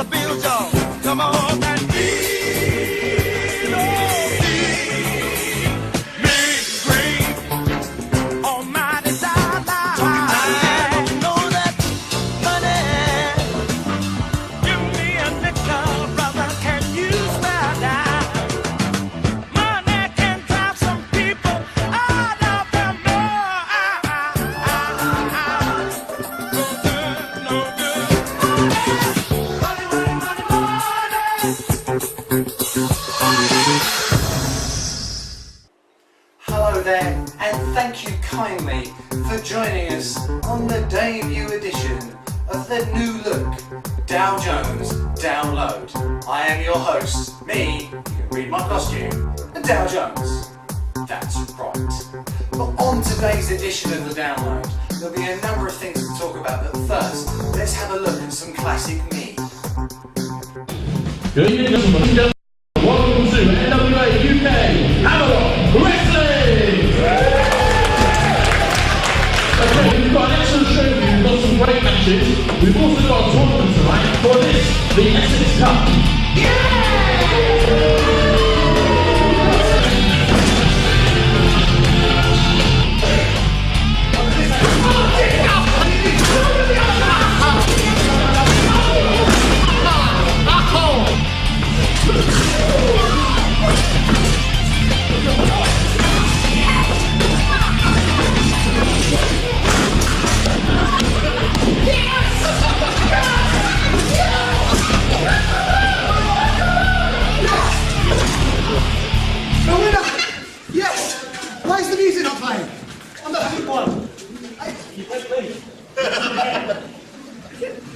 dollar bills, y'all. Come on and feel me green on my desire. I know that money. Give me a nickel, brother. Can you spare that? Money can drive some people out of the no good. Hello there, and thank you kindly for joining us on the debut edition of the new look Dow Jones Download. I am your host, me, you can read my costume, and Dow Jones. That's right. But on today's edition of the Download, there'll be a number of things to talk about, but first, let's have a look at some classic me. Good evening, gentlemen. Welcome to NWA UK Hammerlock Wrestling! Okay, we've got an excellent show for you. We've got some great matches. We've also got a tournament tonight for this, the Essex Cup. The winner! Yes! Why is the music not playing? I'm the happy one.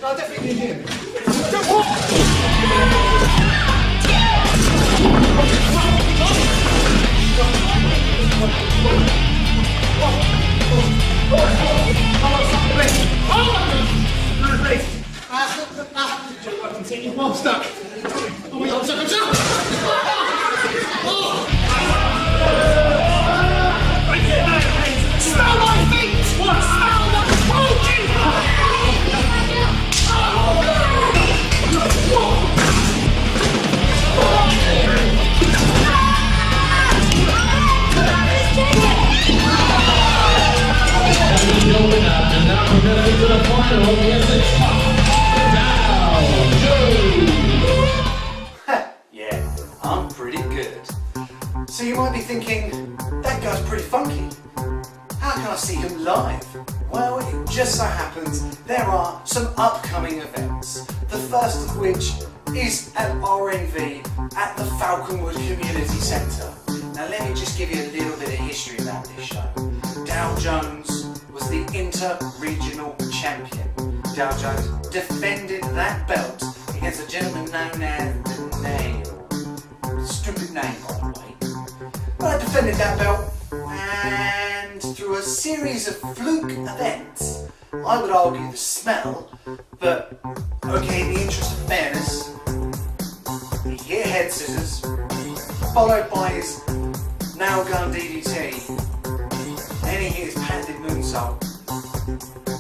No, I definitely need him. I'm stuck. Oh my God, I'm stuck. Smell my feet! What? Smell the smoking! And now we're going to get to the final of the Essex Cup. Dow Jones! Yeah, I'm pretty good. So you might be thinking, that guy's pretty funky. How can I see him live? Well, it just so happens there are some upcoming events. The first of which is at RNV at the Falconwood Community Centre. Now let me just give you a little bit of history about this show. Dow Jones was the inter-regional champion. Dow Jones defended that belt against a gentleman known as The Nail. Stupid name, by the way. But I defended that belt, and through a series of fluke events, I would argue the smell, but okay, in the interest of fairness, he hit head scissors, followed by his nail gun DDT, then he hit his patented moonsault,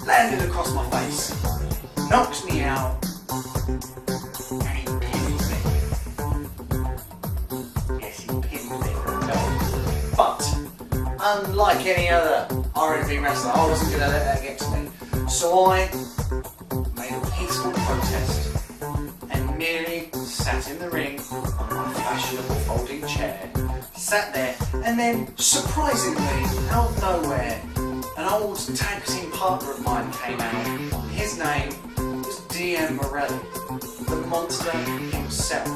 landed across my face, knocked me out, and he pinned me. Yes, he pinned me. But unlike any other R&B wrestler, I wasn't going to let that get to me. So I made a peaceful protest and merely sat in the ring on my fashionable folding chair, sat there, and then surprisingly, out of nowhere, an old tag team partner of mine came out. His name was DM Morelli, the monster himself.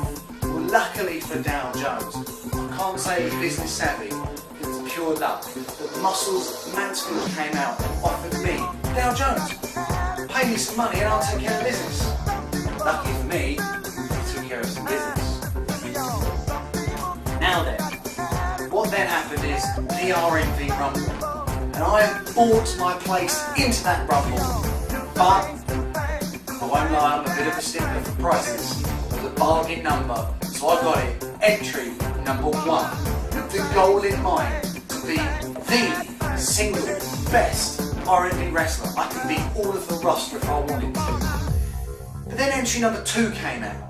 Well, luckily for Dow Jones, I can't say it was business savvy, it was pure luck, that Muscles Mansfield came out and offered me, Dow Jones, pay me some money and I'll take care of business. Lucky for me, he took care of some business. Now then, what then happened is the RNV Rumble, and I bought my place into that Rumble, but I won't lie, I'm a bit of a stickler for prices. It was a bargain number, so I got it, entry number 1, with the goal in mind to be the single best R&B wrestler. I could beat all of the roster if I wanted to. But then entry number 2 came out.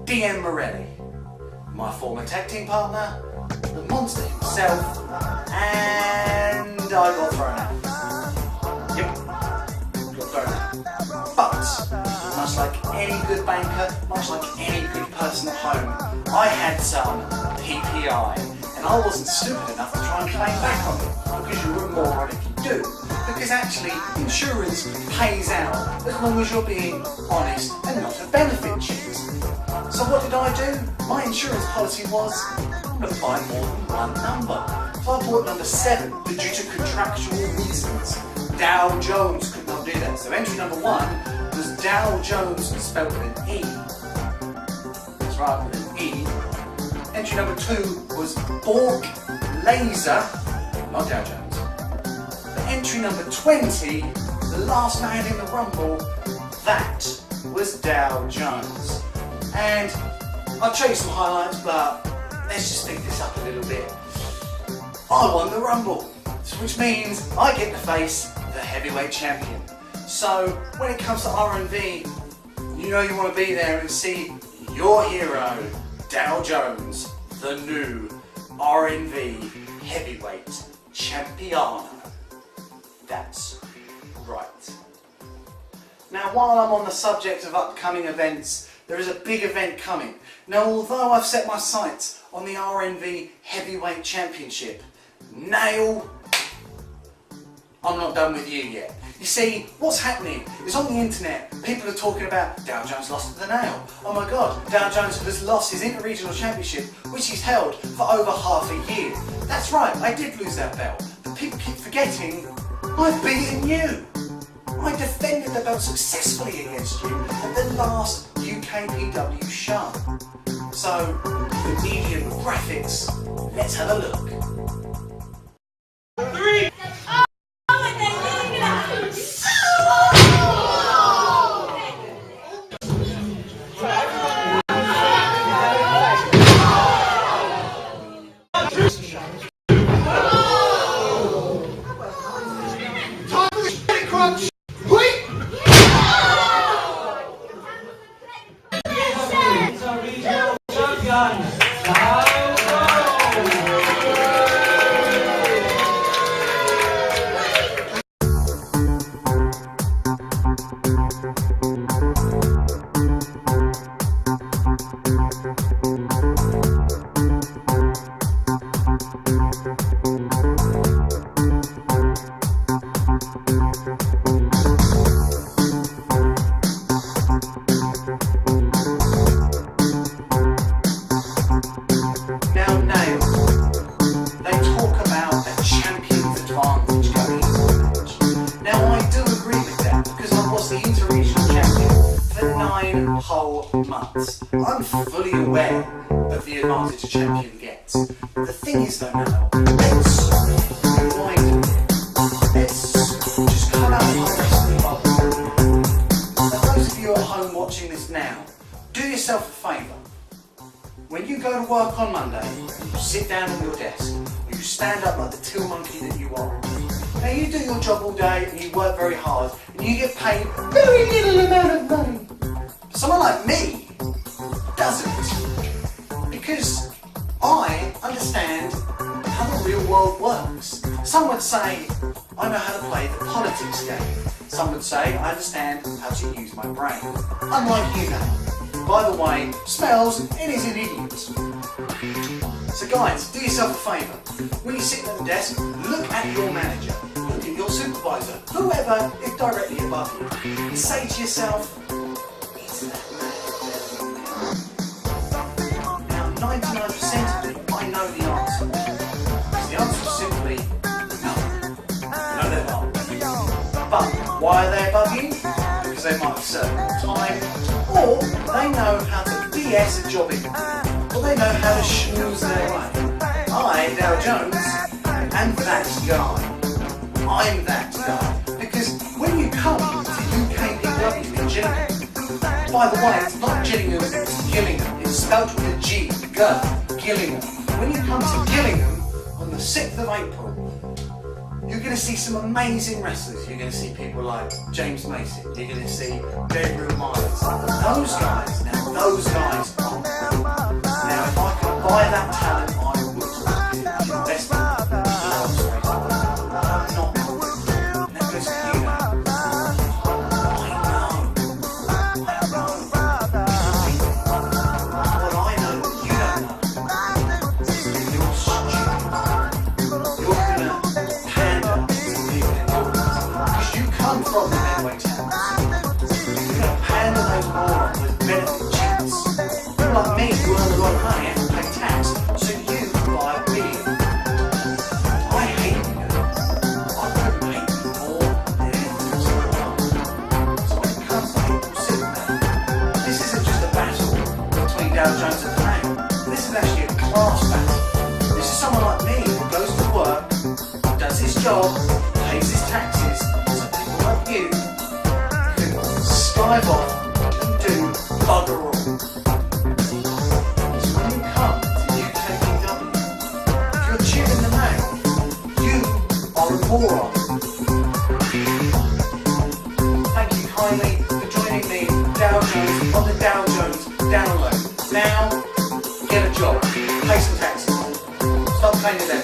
DM Morelli, my former tag team partner, the monster himself, and I got thrown out. Yep, got thrown out. But, much like any good banker, much like any good person at home, I had some PPI, and I wasn't stupid enough to try and claim back on it, because you're a moron if you do. Because actually, insurance pays out as long as you're being honest and not a benefit cheat. So what did I do? My insurance policy was, I'm going to buy more than one number. So I bought number 7, but due to contractual reasons, Dow Jones could not do that. So entry number 1 was Dow Jones spelled with an E. That's right, with an E. Entry number 2 was Bork Laser, not Dow Jones. But entry number 20, the last man in the Rumble, that was Dow Jones. And I'll show you some highlights, but let's just speed this up a little bit. I won the Rumble, which means I get to face the heavyweight champion. So when it comes to R&V, you know you want to be there and see your hero, Dow Jones, the new R&V heavyweight champion. That's right. Now, while I'm on the subject of upcoming events, there is a big event coming. Now, although I've set my sights on the R&V Heavyweight Championship, Nail, I'm not done with you yet. You see, what's happening is on the internet, people are talking about Dow Jones lost to the Nail. Oh my God, Dow Jones has lost his Inter-Regional Championship, which he's held for over half a year. That's right, I did lose that belt. But people keep forgetting, I've beaten you. I defended the belt successfully against you at the last UKPW show. So, the medium graphics, let's have a look. 3. whole months. I'm fully aware of the advantage a champion gets. The thing is though now, let's rewind it. Let's just cut out the wrestling bubble. Now those of you at home watching this now, do yourself a favour. When you go to work on Monday, you sit down on your desk, or you stand up like the till monkey that you are. Now you do your job all day and you work very hard and you get paid very little amount of money. Someone like me doesn't, because I understand how the real world works. Some would say I know how to play the politics game. Some would say I understand how to use my brain. Unlike you now. By the way, Smells, it is an idiot. So guys, do yourself a favour. When you're sitting at the desk, look at your manager, look at your supervisor, whoever is directly above you, and say to yourself, is that man? Now 99% of it, I know the answer. Because the answer is simply no. No, they're not. But why are they above you? Because they might have certain time, or they know how to BS a job interview, or they know how to schmooze their way. I, Dow Jones, am that guy. I'm that guy. Because when you come to UKPW in Gillingham, by the way, it's not Gillingham, it's Gillingham. It's spelled with a G, Gillingham. When you come to Gillingham on the 6th of April, you You're going to see some amazing wrestlers. You're going to see people like James Mason. You're going to see Gabriel Myers. Those guys, now if I could buy that talent, I would. Invest in it. I'm not. Now listen, you know. What I know that you don't know. You're stupid. You're gonna pander to people in your because you come from the heavyweight towns. You're gonna pander those morons, those benefit chicks. People like me who earn a lot of money have to pay tax, so you buy a billion. I hate you. I couldn't hate you more than anything else in the world. So when it comes to people sitting there, this isn't just a battle between Dow Jones and Fang. This is actually a class battle. This is someone like me who goes to work, does his job, pays his taxes, so people like you can skive off and do bugger all. So when you come to UKPW, if you're cheering them out, you are a moron. Thank you kindly for joining me, Dow Jones, on the Dow Jones download. Now, get a job, pay some taxes, stop paying your debt.